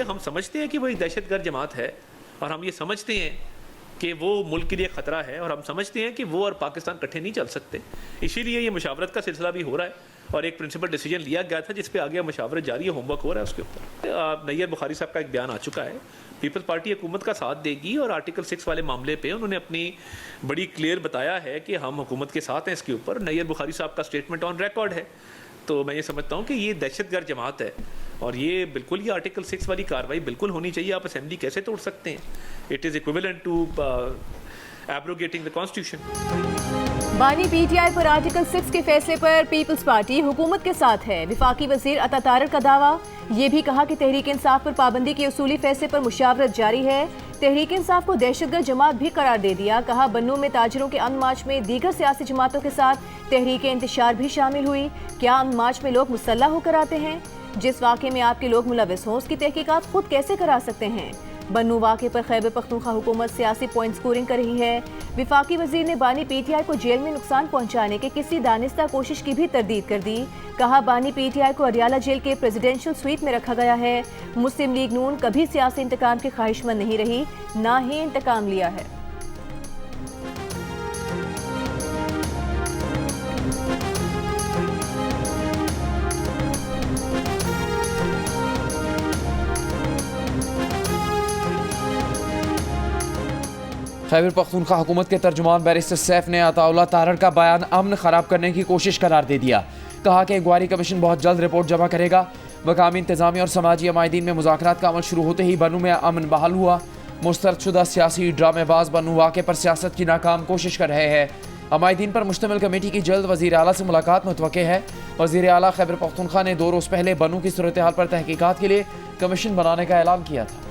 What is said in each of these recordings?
ये हम समझते हैं कि वो एक दहशतगर्द जमात है और हम ये समझते हैं कि वो मुल्क के लिए ख़तरा है और हम समझते हैं कि वो और पाकिस्तान इकट्ठे नहीं चल सकते। इसीलिए ये मुशावरत का सिलसिला भी हो रहा है और एक प्रिंसिपल डिसीजन लिया गया था जिस पे आगे मुशावरत जारी है, होमवर्क हो रहा है उसके ऊपर। नैयर बुखारी साहब का एक बयान आ चुका है, पीपल्स पार्टी हुकूमत का साथ देगी और आर्टिकल 6 वाले मामले पे उन्होंने अपनी बड़ी क्लियर बताया है कि हम हुकूमत के साथ हैं इसके ऊपर। नैयर बुखारी साहब का स्टेटमेंट ऑन रिकॉर्ड है। तो मैं ये समझता हूँ कि ये दहशतगर्द जमात है और ये बिल्कुल ये आर्टिकल 6 वाली कार्रवाई बिल्कुल होनी चाहिए। आप असेंबली कैसे तोड़ सकते हैं? It is equivalent to abrogating the constitution. बानी पीटीआई पर आर्टिकल 6 के फैसले पर पीपल्स पार्टी हुकूमत के साथ है। वफाकी वजीर अता तारक का दावा, ये भी कहा कि तहरीक इंसाफ पर पाबंदी के उसूली फैसले पर मुशावरत जारी है। तहरीक इंसाफ को दहशतगर्द जमात भी करार दे दिया। कहा बन्नू में ताजरों के अमन मार्च में दीगर सियासी जमातों के साथ तहरीक इंतशार भी शामिल हुई। क्या अमन मार्च में लोग मुसल्लह होकर आते हैं? जिस वाक़े में आपके लोग मुलविस हों उसकी तहकीकात खुद कैसे करा सकते हैं? बन्नू वाक़े पर खैबर पख्तूनख्वा हुकूमत सियासी पॉइंट स्कोरिंग कर रही है। विफाकी वजीर ने बानी पीटीआई को जेल में नुकसान पहुंचाने के किसी दानिस्ता कोशिश की भी तरदीद कर दी। कहा बानी पीटीआई को अडियाला जेल के प्रेसिडेंशियल स्वीट में रखा गया है। मुस्लिम लीग नून कभी सियासी इंतकाम की ख्वाहिशमंद नहीं रही, ना ही इंतकाम लिया है। खैबर पख्तूनख्वा हुकूमत के तर्जुमान बैरिस्टर सैफ ने अताउल्लाह तारड़ का बयान अमन खराब करने की कोशिश करार दे दिया। कहा कि इंक्वायरी कमीशन बहुत जल्द रिपोर्ट जमा करेगा। मकामी इंतजामिया और समाजी अमायदीन में मुज़ाकरात का अमल शुरू होते ही बन्नू में अमन बहाल हुआ। मुस्तरदशुदा सियासी ड्रामेबाज बन्नू वाक़े पर सियासत की नाकाम कोशिश कर रहे हैं। अमायदीन पर मुश्तमिल कमेटी की जल्द वज़ीर आला से मुलाकात मुतवक्के है। वज़ीर आला खैबर पख्तूनख्वा ने 2 रोज़ पहले बन्नू की सूरत हाल पर तहकीकात के लिए कमीशन बनाने का ऐलान किया था।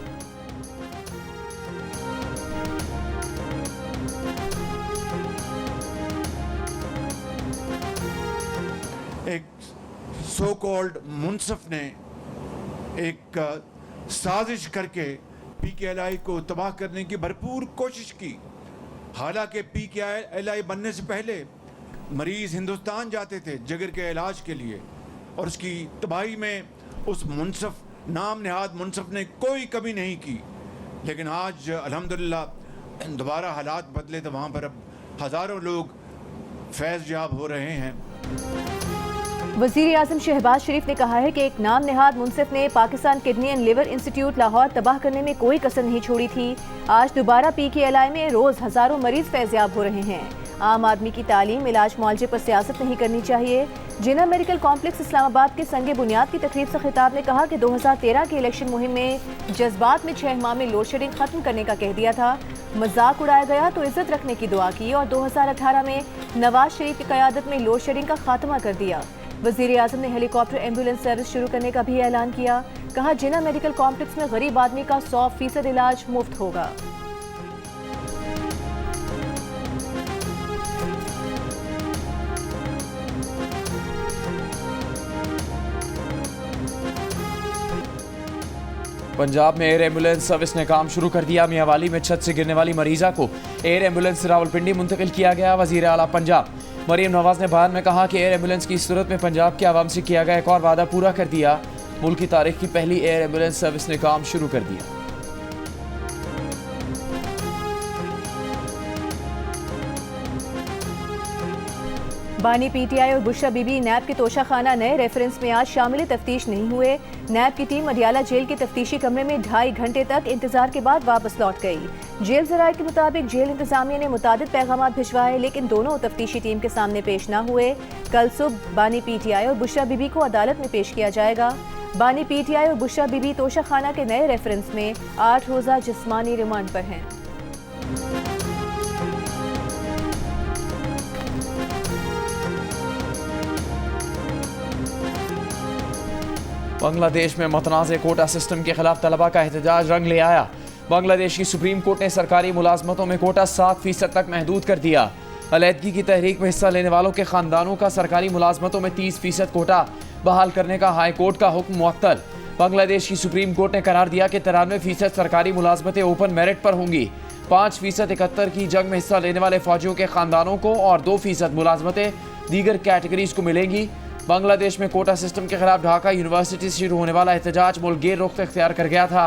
एक सो कॉल्ड मुनसफ ने एक साजिश करके पीकेएलआई को तबाह करने की भरपूर कोशिश की। हालांकि पीकेएलआई बनने से पहले मरीज हिंदुस्तान जाते थे जिगर के इलाज के लिए और उसकी तबाही में उस मुनसफ नाम नेहाद मुनसफ ने कोई कमी नहीं की। लेकिन आज अल्हम्दुलिल्लाह दोबारा हालात बदले तो वहाँ पर अब हज़ारों लोग फैज़ याब हो रहे हैं। वज़ीर आज़म शहबाज शरीफ ने कहा है कि एक नाम नेहाद मुनसिफ ने Pakistan kidney and liver institute Lahore तबाह करने में कोई कसर नहीं छोड़ी थी। आज दोबारा पीकेएलआई में रोज़ हज़ारों मरीज फैज़याब हो रहे हैं। आम आदमी की तालीम, इलाज, मुआलजे पर सियासत नहीं करनी चाहिए। जिना मेडिकल कॉम्प्लेक्स इस्लामाबाद के संगे बुनियाद की तकरीब से खिताब ने कहा कि 2013 की इलेक्शन मुहिम में जज्बात में 6 माह में लोड शेडिंग खत्म करने का कह दिया था। मजाक उड़ाया गया तो इज्जत रखने की दुआ की और 2018 में नवाज शरीफ की क़यादत में लोड शेडिंग का खात्मा कर दिया। वज़ीर आज़म ने हेलीकॉप्टर एम्बुलेंस सर्विस शुरू करने का भी ऐलान किया। कहा जिना मेडिकल कॉम्प्लेक्स में गरीब आदमी का 100% इलाज मुफ्त होगा। पंजाब में एयर एम्बुलेंस सर्विस ने काम शुरू कर दिया। मियांवाली में छत से गिरने वाली मरीजा को एयर एम्बुलेंस से रावलपिंडी मुंतकिल किया गया। वज़ीर आला पंजाब मरीम नवाज ने बयान में कहा कि एयर एम्बुलेंस की सूरत में पंजाब के आवाम से किया गया एक और वादा पूरा कर दिया। मुल्क की तारीख की पहली एयर एम्बुलेंस सर्विस ने काम शुरू कर दिया। बानी पीटीआई और बुशरा बीबी नैब के तोशाखाना नए रेफरेंस में आज शामिल तफ्तीश नहीं हुए। नैब की टीम अडियाला जेल के तफ्तीशी कमरे में 2.5 घंटे तक इंतजार के बाद वापस लौट गई। जेल ज़राए के मुताबिक जेल इंतजामिया ने मुतादिद पैगाम भिजवाए लेकिन दोनों तफ्तीशी टीम के सामने पेश न हुए। कल सुबह बानी पीटीआई और बुशरा बीबी को अदालत में पेश किया जाएगा। बानी पीटीआई और बुशरा बीबी तोशाखाना के नए रेफरेंस में 8 रोज़ा जिस्मानी रिमांड पर हैं। बांग्लादेश में मतनाज़ कोटा सिस्टम के खिलाफ तलबा का एहतजाज रंग ले आया। बांग्लादेश की सुप्रीम कोर्ट ने सरकारी मुलाजमतों में कोटा 7% तक महदूद कर दिया। अलहदगी की तहरीक में हिस्सा लेने वालों के खानदानों का सरकारी मुलाजमतों में 30% कोटा बहाल करने का हाई कोर्ट का हुक्म मुअत्तल। बांग्लादेश की सुप्रीम कोर्ट ने करार दिया कि 93% सरकारी मुलाजमतें ओपन मेरिट पर होंगी। 5% 71 की जंग में हिस्सा लेने वाले फौजियों के खानदानों को और 2% मुलाजमतें दीगर कैटेगरीज को मिलेंगी। बांग्लादेश में कोटा सिस्टम के खिलाफ ढाका यूनिवर्सिटी से शुरू होने वाला एहतजाज मुल्क रुख इख्तियार कर गया था।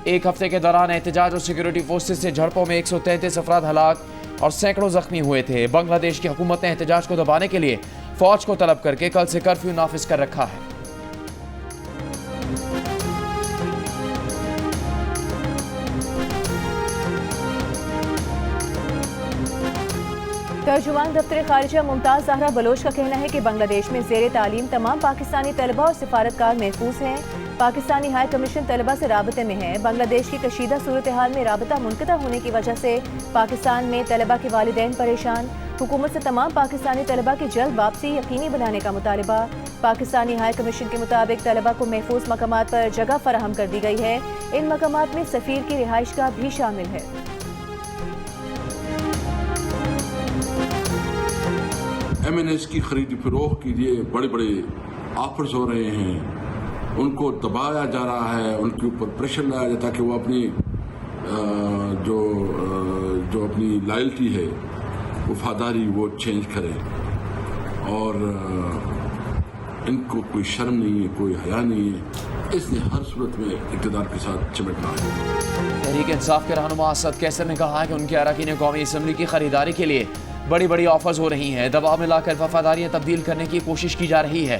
एक हफ्ते के दौरान एहतजाज और सिक्योरिटी फोर्सेज से झड़पों में 133 अफराद हलाक और सैकड़ों जख्मी हुए थे। बांग्लादेश की हुकूमत ने एहतजाज को दबाने के लिए फौज को तलब करके कल से कर्फ्यू नाफिज कर रखा है। तर्जुमान दफ्तर खारिजा मुमताज ज़हरा बलोच का कहना है कि बांग्लादेश में ज़ेर तालीम तमाम पाकिस्तानी तलबा और सिफारतकार महफूज हैं। पाकिस्तानी हाई कमीशन तलबा से राबते में है। बांग्लादेश की कशीदा सूरत हाल में राबता मुनक़ता होने की वजह से पाकिस्तान में तलबा के वालिदैन परेशान। हुकूमत से तमाम पाकिस्तानी तलबा की जल्द वापसी यकीनी बनाने का मुतालबा। पाकिस्तानी हाई कमीशन के मुताबिक तलबा को महफूज मकामात पर जगह फराहम कर दी गई है। इन मकामात में सफ़ीर की रिहाइशगाह भी शामिल है। MNS की खरीद फरोख्त के लिए बड़े बड़े ऑफर्स हो रहे हैं, उनको दबाया जा रहा है, उनके ऊपर प्रेशर लाया जाता है कि वो अपनी जो अपनी लॉयल्टी है, वफादारी, वो चेंज करें। और इनको कोई शर्म नहीं है, कोई हया नहीं है, इसने हर सूरत में इक़्तिदार के साथ चिमटना है। तहरीक इंसाफ के रहनुमा असद कैसर ने कहा है कि उनके अरकान कौमी असम्बली की खरीदारी के लिए बड़ी बड़ी ऑफर्स हो रही हैं। दबाव में लाकर वफादारियां तब्दील करने की कोशिश की जा रही है।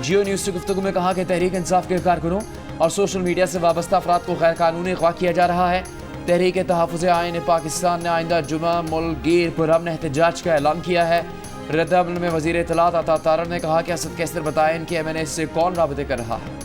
जियो न्यूज़ से गुफ्तगू में कहा कि तहरीक इंसाफ के कारकुनों और सोशल मीडिया से वाबस्ता अफराद को गैर कानूनी अगवा किया जा रहा है। तहरीक तहफ़्फ़ुज़ आईन पाकिस्तान ने आइंदा जुमा मुल्क गिर पुरअमन एहतजाज का ऐलान किया है। रद्द-ए-अमल में वज़ीर इत्तलात अता तारड़ ने कहा कि असद कैसर बताएं कि MNS से कौन राबते कर रहा है।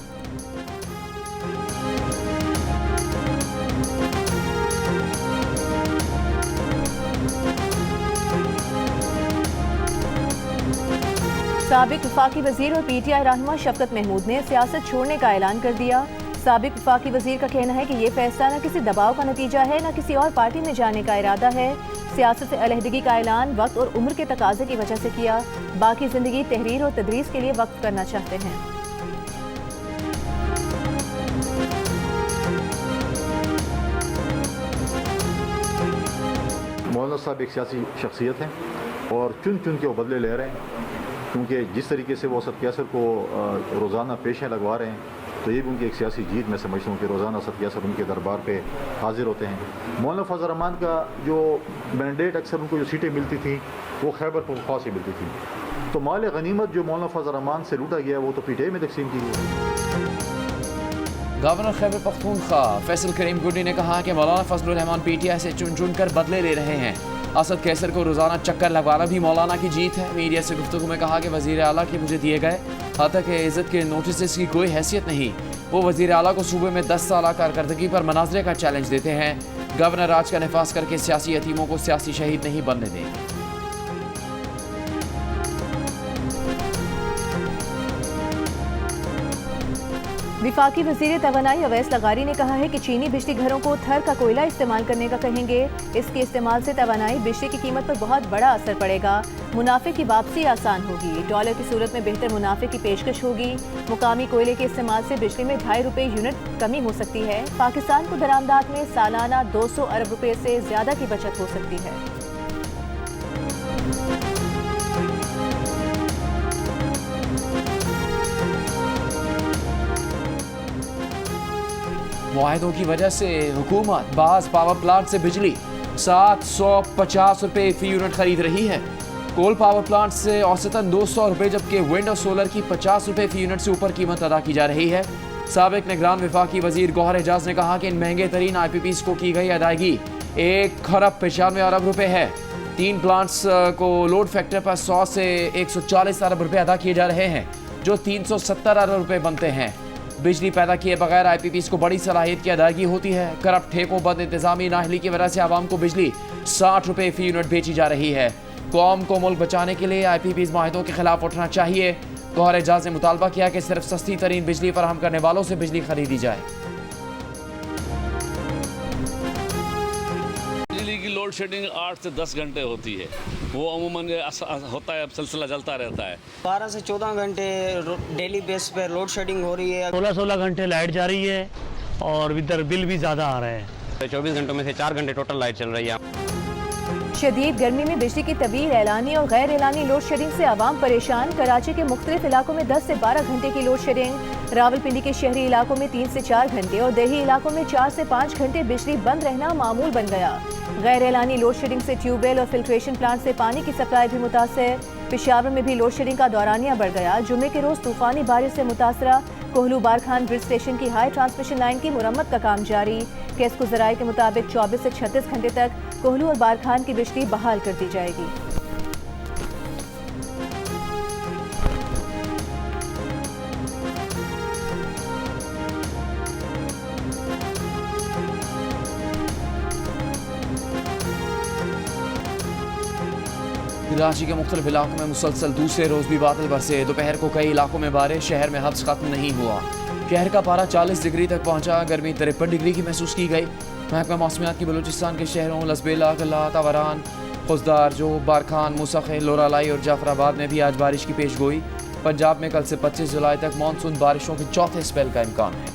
साबिक वफाकी वजीर और PTI रहनुमा शफकत महमूद ने सियासत छोड़ने का ऐलान कर दिया। साबिक वफाकी वजीर का कहना है कि ये फैसला न किसी दबाव का नतीजा है, न किसी और पार्टी में जाने का इरादा है। सियासत से अलहदगी का ऐलान वक्त और उम्र के तकाजे की वजह से किया। बाकी जिंदगी तहरीर और तदरीस के लिए वक्त करना चाहते हैं। मौलाना साहब एक सियासी शख्सियत हैं और चुन चुन के वो बदले ले रहे हैं, क्योंकि जिस तरीके से वो असद कैसर को रोज़ाना पेशें लगवा रहे हैं, तो ये भी उनकी एक सियासी जीत मैं समझता हूँ कि रोज़ाना असद कैसर उनके दरबार पे हाजिर होते हैं। मौलाना फजल रहमान का जो मैंडेट अक्सर उनको जो सीटें मिलती थी वो खैबर पख्तूनख्वा से मिलती थी, तो माल गनीमत जो मौलाना फजल रहमान से लूटा गया वो तो PTI में तकसीम की गई। गवर्नर खैबर पख्तूनख्वा फैसल करीम गुड्डी ने कहा कि मौलाना फजलुर रहमान PTI से चुन चुन कर बदले ले रहे हैं। असद कैसर को रोज़ाना चक्कर लगवाना भी मौलाना की जीत है। मीडिया से गुफ्तगू में कहा कि वज़ीर आला के मुझे दिए गए हतक इज़्ज़त के नोटिस की कोई हैसियत नहीं। वो वज़ीर आला को सूबे में 10 साल कारकर्दगी पर मनाजरे का चैलेंज देते हैं। गवर्नर राज का नफाज करके सियासी यतीमों को सियासी शहीद नहीं बनने देंगे। विफाकी वज़ीर तवानाई अवैस लगारी ने कहा है कि चीनी बिजली घरों को थर का कोयला इस्तेमाल करने का कहेंगे। इसके इस्तेमाल से तवानाई बिजली की कीमत पर बहुत बड़ा असर पड़ेगा। मुनाफे की वापसी आसान होगी। डॉलर की सूरत में बेहतर मुनाफे की पेशकश होगी। मुकामी कोयले के इस्तेमाल से बिजली में 2.5 रुपये यूनिट कमी हो सकती है। पाकिस्तान को दरामदात में सालाना 200 अरब रुपये से ज़्यादा की बचत हो सकती है। मुआहदों की वजह से हुकूमत बाज़ पावर प्लांट से बिजली 750 रुपये फी यूनिट खरीद रही है। कोल पावर प्लांट से औसतन 200 रुपये, जबकि विंड और सोलर की 50 रुपये फी यूनिट से ऊपर कीमत अदा की जा रही है। साबिक निगरान विफाकी वजीर गौहर एजाज ने कहा कि इन महंगे तरीन IPPs को की गई अदायगी 1,95 अरब रुपये है। 3 प्लांट्स को लोड फैक्टर पर 100 से 140 अरब रुपये अदा किए जा रहे हैं, जो 370 अरब रुपये बनते हैं। बिजली पैदा किए बगैर IPPs को बड़ी सलाहियत की अदायगी होती है। करप्ट ठेकों बद इंतजामी नाहली की वजह से आवाम को बिजली 60 रुपये फी यूनिट बेची जा रही है। कौम को मुल्क बचाने के लिए IPPs माहिदों के खिलाफ उठना चाहिए। गौहर एजाज ने मुतालबा किया कि सिर्फ सस्ती तरीन बिजली फराहम करने वालों से बिजली खरीदी जाए। बिजली की लोड शेडिंग 8 से 10 घंटे होती है, वो अमूमन होता है, सिलसिला चलता रहता है। 12 से 14 घंटे डेली बेस पे लोड शेडिंग हो रही है। 16 घंटे लाइट जा रही है और इधर बिल भी ज़्यादा आ रहे हैं। 24 घंटों में से 4 घंटे टोटल लाइट चल रही है। शदीद गर्मी में बिजली की तवील एलानी और गैर एलानी लोड शेडिंग से आवाम परेशान। कराची के मुख्तलिफ इलाकों में 10 से 12 घंटे की लोड शेडिंग। रावलपिंडी के शहरी इलाकों में 3 से 4 घंटे और देही इलाकों में 4 से 5 घंटे बिजली बंद रहना मामूल बन गया। गैर एलानी लोड शेडिंग से ट्यूबवेल और फिल्ट्रेशन प्लांट से पानी की सप्लाई भी मुतासर। पेशावर में भी लोड शेडिंग का दौरानिया बढ़ गया। जुमे के रोज तूफानी बारिश से मुतासरा। कोहलू बारखान ब्रिज स्टेशन की हाई ट्रांसमिशन लाइन की मुरम्मत का काम जारी। केस्को ज़राए के मुताबिक 24 से 36 घंटे तक कोहलू और बारखान की बिजली बहाल कर दी जाएगी। कराची के मुख्तलिफ इलाकों में मुसलसल दूसरे रोज भी बादल बरसे। दोपहर को कई इलाकों में बारिश। शहर में हब्स खत्म नहीं हुआ। शहर का पारा 40 डिग्री तक पहुंचा। गर्मी 53 डिग्री की महसूस की गई। महकमा मौसमियात की बलूचिस्तान के शहरों लसबेला, कल्ला, तावरान, खुजदार, जोब, बारखान, मुसखे, लोरालाई और जाफराबाद में भी आज बारिश की पेश गोई। पंजाब में कल से 25 जुलाई तक मानसून बारिशों के चौथे स्पेल का इम्कान है।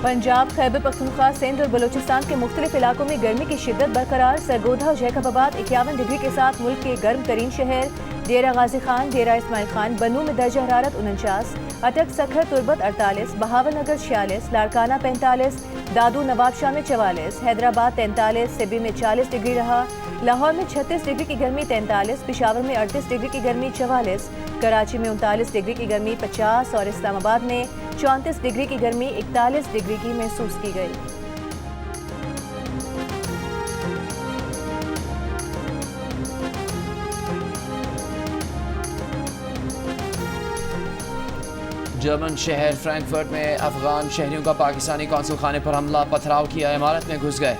पंजाब, खैबर पख्तूनख्वा, सिंध और बलूचिस्तान के मुख्तलिफ इलाकों में गर्मी की शिद्दत बरकरार। सरगोधा और जैकबाबाद 51 डिग्री के साथ मुल्क के गर्म तरीन शहर। डेरा गाजी खान, डेरा इस्माइल खान, बनू में दर्जा हरारत 49, अटक, सखर, तुरबत 48, बहावल नगर 46, लाड़काना 45, दादू नवाबशाह में 44, हैदराबाद 43, सिबी में 40 डिग्री रहा। लाहौर में 36 डिग्री की गर्मी 43, पेशावर में 38 डिग्री की गर्मी 44, कराची में 39 डिग्री की गर्मी 50 और इस्लामाबाद में 34 डिग्री की गर्मी 41 डिग्री की महसूस की गई। जर्मन शहर फ्रैंकफर्ट में अफगान शहरियों का पाकिस्तानी कौंसल खाने पर हमला, पथराव किया, इमारत में घुस गए,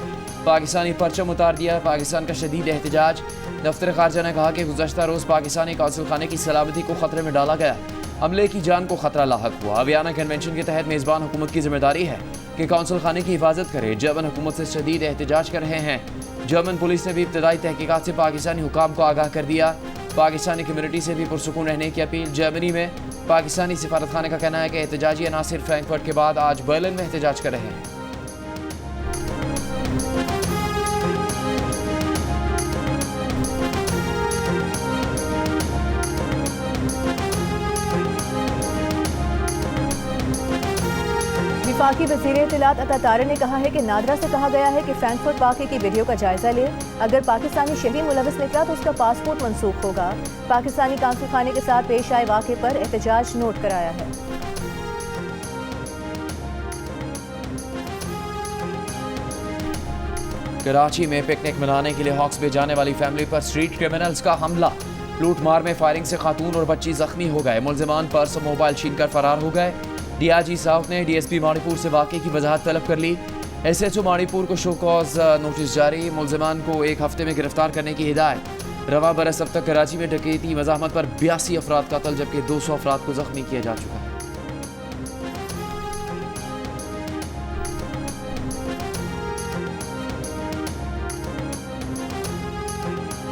पाकिस्तानी परचम उतार दिया। पाकिस्तान का शदीद एहतजाज। दफ्तर खारजा ने कहा कि गुज़श्ता रोज़ पाकिस्तानी कौंसल खाने की सलामती को खतरे में डाला गया। हमले की जान को खतरा लाहक हुआ। वियना कन्वेंशन के तहत मेज़बान हुकूमत की जिम्मेदारी है कि कौंसल खाने की हिफाजत करे। जर्मन हुकूमत से शदीद एहतजाज कर रहे हैं। जर्मन पुलिस ने भी इब्तदाई तहकीकात से पाकिस्तानी हुकाम को आगाह कर दिया। पाकिस्तानी कम्युनिटी से भी पुरसुकून रहने की अपील। जर्मनी में पाकिस्तानी सिफारत खाने का कहना है कि एहतजाजी अनासिर फ्रैंकफर्ट के बाद आज बर्लिन में एहतजाज कर रहे हैं। वफाकी वज़ीर इत्तलात अता तारे ने कहा है कि नादरा से कहा गया है कि फ्रैंकफर्ट वाक़े की वीडियो का जायजा ले। अगर पाकिस्तानी शहरी मुलविस निकला तो उसका पासपोर्ट मनसूख होगा। पाकिस्तानी कौंसल खाने के साथ पेश आए वाक़े पर एहतजाज नोट कराया है। कराची में पिकनिक मनाने के लिए हॉक्स पे जाने वाली फैमिली पर स्ट्रीट क्रिमिनल्स का हमला। लूट मार में फायरिंग से खातून और बच्ची जख्मी हो गए। मुलजिमान पर्स और मोबाइल छीन कर फरार हो गए। DIG साउथ ने DSP मणिपुर से वाक़े की वजाहत तलब कर ली। SHO मणिपुर को शो कॉज नोटिस जारी। मुलजिमान को 1 हफ्ते में गिरफ्तार करने की हिदायत। रवा बरस अब तक कराची में डकैती मज़ाहमत पर 82 अफराद कत्ल जबकि 200 अफराद को जख्मी किया जा चुका है।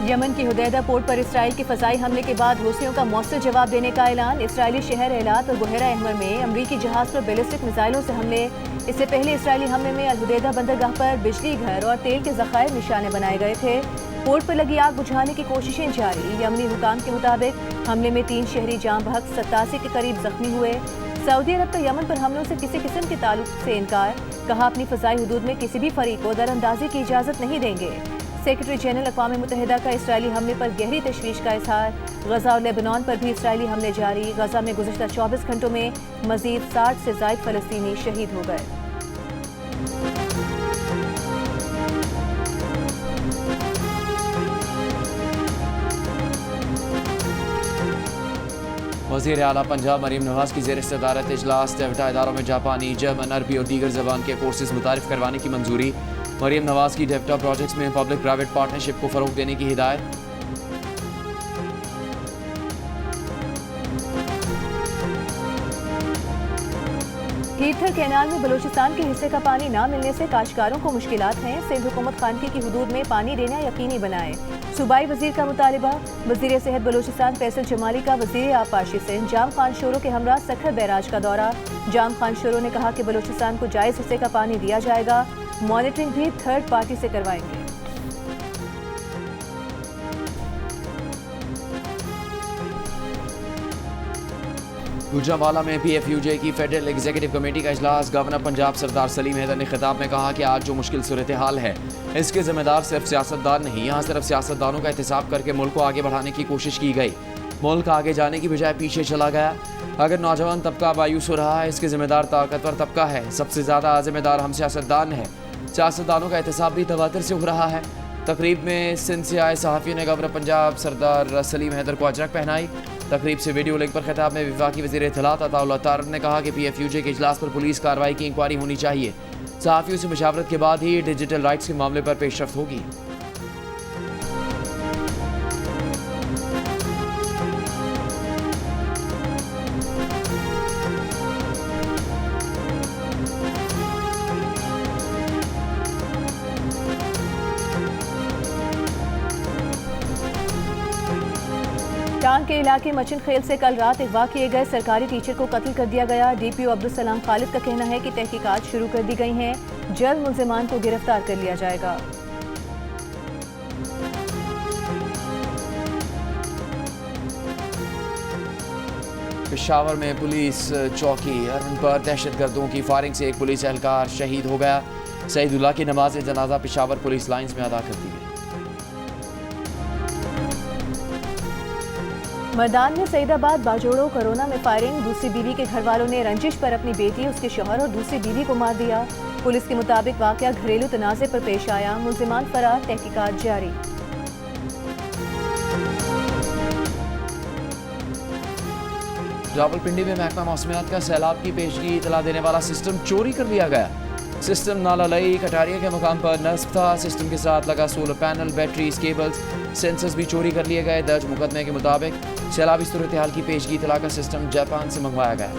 यमन की हुदैदा पोर्ट पर इसराइल के फ़ज़ाई हमले के बाद रूसियों का मौसर जवाब देने का ऐलान। इसराइली शहर एलात और बुहेरा अहमर में अमरीकी जहाज़ पर बैलिस्टिक मिसाइलों से हमले। इससे पहले इसराइली हमले में अल-हुदैदा बंदरगाह पर बिजली घर और तेल के ज़खायर निशाने बनाए गए थे। पोर्ट पर लगी आग बुझाने की कोशिशें जारी। यमनी हुकाम के मुताबिक हमले में 3 शहरी जाँ बहक 87 के करीब जख्मी हुए। सऊदी अरब का यमन पर हमलों से किसी किस्म के ताल्लुक से इनकार। कहा अपनी फ़ज़ाई हुदूद में किसी भी फरीक को दरअंदाजी की इजाज़त नहीं देंगे। सेक्रेटरी जनरल अक़वाम मुत्तहिदा का इसराइली हमले पर गहरी तशवीश का इज़हार। गज़ा और लेबनान पर भी इसराइली हमले जारी। गज़ा में गुज़श्ता 24 घंटों में मज़ीद 60 से ज़ायद फ़लस्तीनी शहीद हो गए। वज़ीर आला पंजाब मरीम नवाज की ज़ेर सदारत इजलास। डेल्टा इदारों में जापानी, जर्मन, अरबी और दीगर ज़बान के कोर्सेज मुतारिफ करवाने की मंजूरी। मरीम नवाज की डेल्टा प्रोजेक्ट्स में पब्लिक प्राइवेट पार्टनरशिप को फ़रोग़ देने की हिदायत। हीथर कैनाल में बलूचिस्तान के हिस्से का पानी न मिलने से काश्तकारों को मुश्किलात हैं। सिंध हुकूमत खानगी की हुदूद में पानी देना यकीनी बनाए। सूबाई वजीर का मुतालिबा। वजीर सेहत बलूचिस्तान फैसल जमाली का वजीर आबपाशी सिंध जाम खान शोरो के हमरा सखर बैराज का दौरा। जाम खान शोरो ने कहा कि बलूचिस्तान को जायज हिस्से का पानी दिया जाएगा, मॉनिटरिंग भी थर्ड पार्टी से करवाएंगे। गुजरांवाला में PFUJ की फेडरल एग्जीक्यूटिव कमेटी का इजलास। गवर्नर पंजाब सरदार सलीम हैदर ने खिताब में कहा कि आज जो मुश्किल सूरत हाल है इसके जिम्मेदार सिर्फ सियासतदान नहीं, यहाँ सिर्फ सियासतदानों का एहतसाब करके मुल्क को आगे बढ़ाने की कोशिश की गई। मुल्क आगे जाने की बजाय पीछे चला गया। अगर नौजवान तबका मायूस हो रहा है इसके जिम्मेदार ताकतवर तबका है। सबसे ज़्यादा जिम्मेदार हम सियासतदान हैं। सियासतदानों का एहतसाब भी तवातर से हो रहा है। तकरीब में सिंध से आए सहाफ़ियों ने गवर्नर पंजाब सरदार सलीम हैदर को अजरक पहनाई। तकरीब से वीडियो लिंक पर खिताब में वफाकी वज़ीर इत्तलात अताउल्लाह तारड़ ने कहा कि PFUJ के इजलास पर पुलिस कार्रवाई की इंक्वायरी होनी चाहिए। सहाफ़ियों से मुशावरत के बाद ही डिजिटल राइट्स के मामले पर पेशरफ्त होगी। टांग के इलाके मचिन खेल से कल रात अगवा किए गए सरकारी टीचर को कत्ल कर दिया गया। DPO अब्दुल सलाम खालिद का कहना है कि तहकीकात शुरू कर दी गई हैं, जल्द मुल्जिमान को गिरफ्तार कर लिया जाएगा। पेशावर में पुलिस चौकी अरवन पर दहशतगर्दों की फायरिंग से एक पुलिस एहलकार शहीद हो गया। सईदुल्लाह की नमाज जनाजा पेशावर पुलिस लाइंस में अदा कर दी गई। मर्दान में सईदाबाद बाजोड़ो कोरोना में फायरिंग। दूसरी बीवी के घर वालों ने रंजिश पर अपनी बेटी, उसके शौहर और दूसरी बीवी को मार दिया। पुलिस के मुताबिक वाकया घरेलू तनाज़े पर पेश आया। मुल्जिमान फरार, तहकीकात जारी। रावलपिंडी में महकमा मौसमियात का सैलाब की पेशगी इतला देने वाला सिस्टम चोरी कर लिया गया। सिस्टम नालालई कटारिया के मुकाम पर नस्ब था। सिस्टम के साथ लगा solar panel, batteries, cables, sensors भी चोरी कर लिए गए। दर्ज मुकदमे के मुताबिक सैलाबी सूरत हाल की पेशगी इतला का सिस्टम जापान से मंगवाया गया।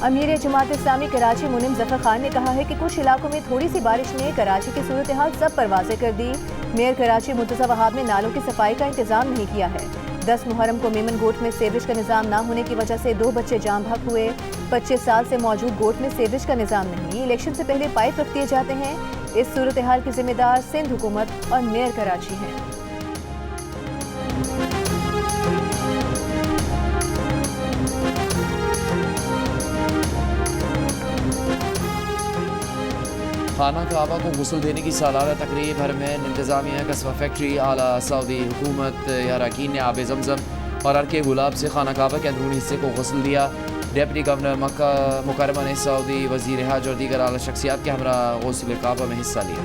अमीर जमात इस्लामी कराची मुनिम जफर खान ने कहा है कि कुछ इलाकों में थोड़ी सी बारिश ने कराची की सूरत हाल सब पर वाज़ेह कर दी। मेयर कराची मुर्तज़ा वहाब ने नालों की सफाई का इंतजाम नहीं किया है। 10 मुहर्रम को मेमन गोट में सीवरेज का निज़ाम न होने की वजह से 2 बच्चे जाम बहक हुए। 25 साल से मौजूद गोट में सीवरेज का निज़ाम नहीं, इलेक्शन से पहले पाइप रख दिए जाते हैं। इस सूरत हाल की जिम्मेदार सिंध हुकूमत और मेयर कराची हैं। खाना काबा को गुस्ल देने की सालाना तकरीब भर में इंतजामिया कस्बा फैक्ट्री आला सऊदी हुकूमत अरकान ने आब जमजम और अर्के गुलाब से खाना काबा के अंदरूनी हिस्से को गुस्ल दिया। डिप्टी गवर्नर मक्का मुकरमा ने सऊदी वजीर हज और दीगर आला शख्सियात के हमरा गुस्ल काबा में हिस्सा लिया।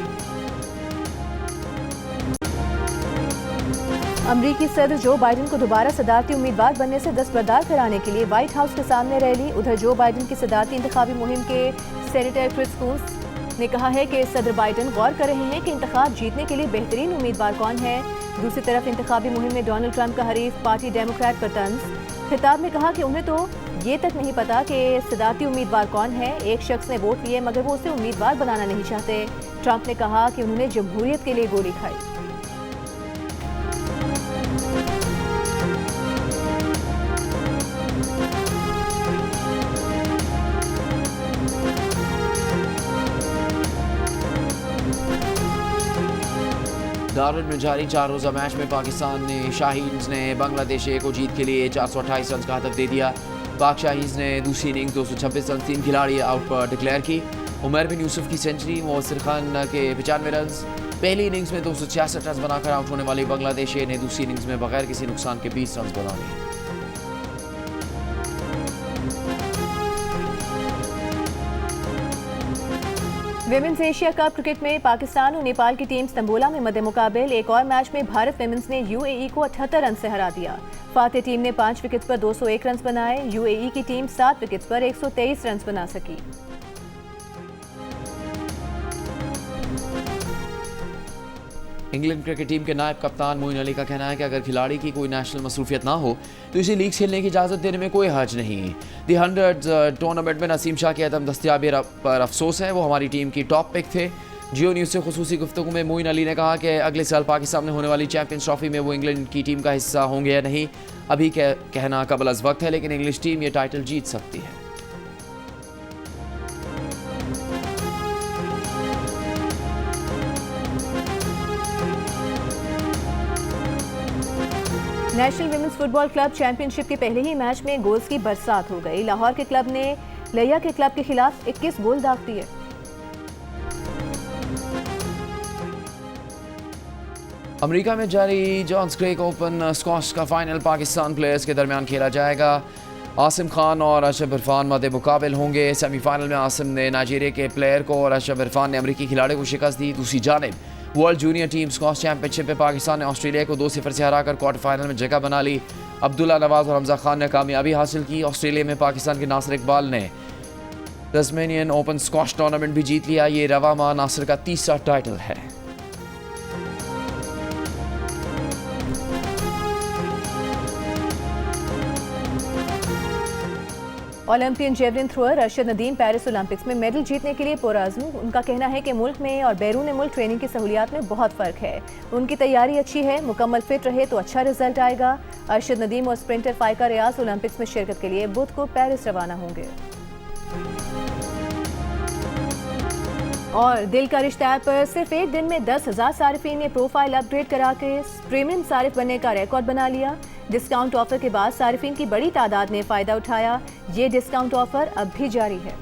अमरीकी सदर जो बाइडन को दोबारा सदारती उम्मीदवार बनने से दस्तबरदार कराने के लिए व्हाइट हाउस के सामने रैली। उधर जो बाइडन की सदारती इंतखाबी मुहिम के सेनेटर क्रिस कून्स ने कहा है कि सदर बाइडन गौर कर रहे हैं कि इंतखाब जीतने के लिए बेहतरीन उम्मीदवार कौन है। दूसरी तरफ इंतखाबी मुहिम में डोनाल्ड ट्रंप का हरीफ पार्टी डेमोक्रेट पर तंज। खिताब में कहा कि उन्हें तो ये तक नहीं पता कि सदारती उम्मीदवार कौन है। एक शख्स ने वोट लिए मगर वो उसे उम्मीदवार बनाना नहीं चाहते। ट्रंप ने कहा कि उन्होंने जमहूरियत के लिए गोली खाई। दारुल में जारी 4 रोज़ा मैच में पाकिस्तान ने शाहीन्स ने बांग्लादेश को जीत के लिए 428 रन का हदफ दे दिया। पाक शाहीन्स ने दूसरी इनिंग्स 226 रन 3 खिलाड़ी आउट पर डिक्लेयर की। उमर बिन यूसुफ की सेंचुरी, मोहसिर खान के 95 रन। पहली इनिंग्स में 266 रन बनाकर आउट होने वाली बांग्लादेश ने दूसरी इनिंग्स में बगैर किसी नुकसान के 20 रन बना लिए। विमेंस एशिया कप क्रिकेट में पाकिस्तान और नेपाल की टीम तंबोला में मद्दे मुकाबिल। एक और मैच में भारत विमेंस ने UAE को 78 रन से हरा दिया। फातेह टीम ने 5 विकेट पर 201 रन बनाए। UAE की टीम 7 विकेट पर 123 रन बना सकी। इंग्लैंड क्रिकेट टीम के नायब कप्तान मोइन अली का कहना है कि अगर खिलाड़ी की कोई नेशनल मसरूफियत ना हो तो इसे लीग खेलने की इजाज़त देने में कोई हर्ज नहीं। दी 100 टूर्नामेंट में नसीम शाह की अदम दस्तयाबी पर अफसोस है, वो हमारी टीम की टॉप पिक थे। जियो न्यूज़ से खुसूसी गुफ्तगू में मोइन अली ने कहा कि अगले साल पाकिस्तान में होने वाली चैंपियंस ट्रॉफी में वो इंग्लैंड की टीम का हिस्सा होंगे या नहीं अभी कहना कबल अज़ वक्त है, लेकिन इंग्लिश टीम ये टाइटल जीत सकती है। National women's football club championship के पहले ही मैच में गोल्स की बरसात हो गई। लाहौर के क्लब ने लिया के क्लब के खिलाफ 21 गोल दाग दिए। अमेरिका में जारी जॉन्स क्रेग ओपन स्क्वॉश का फाइनल पाकिस्तान प्लेयर्स के दरमियान खेला जाएगा। आसिम खान और अशरफ इरफान मद्दे मुकाबिल होंगे। सेमीफाइनल में आसिम ने नाइजीरिया के प्लेयर को और अशरफ इरफान ने अमरीकी खिलाड़ी को शिकस्त दी। दूसरी जानिब world junior team squash championship में पाकिस्तान ने ऑस्ट्रेलिया को 2-0 से हराकर क्वार्टर फाइनल में जगह बना ली। अब्दुल्ला नवाज और हमजा खान ने कामयाबी हासिल की। ऑस्ट्रेलिया में पाकिस्तान के नासिर इकबाल ने तस्मेनियन ओपन स्क्वॉश टूर्नामेंट भी जीत लिया। ये रवा माह नासिर का तीसरा टाइटल है। Olympian javelin thrower Arshad Nadeem Paris Olympics में मेडल जीतने के लिए पुरआज़म। उनका कहना है कि मुल्क में और बैरून मुल्क ट्रेनिंग की सहूलियात में बहुत फ़र्क है। उनकी तैयारी अच्छी है, मुकम्मल फिट रहे तो अच्छा रिजल्ट आएगा। अरशद नदीम और स्प्रिंटर फाइका रियाज ओलंपिक्स में शिरकत के लिए बुध को पेरिस रवाना होंगे। और दिल का रिश्ता ऐप पर सिर्फ एक दिन में 10,000 सारिफीन ने प्रोफाइल अपग्रेड करा के प्रीमियम सारिफ बनने का रिकॉर्ड बना लिया। डिस्काउंट ऑफर के बाद सारिफीन की बड़ी तादाद ने फ़ायदा उठाया। ये डिस्काउंट ऑफर अब भी जारी है।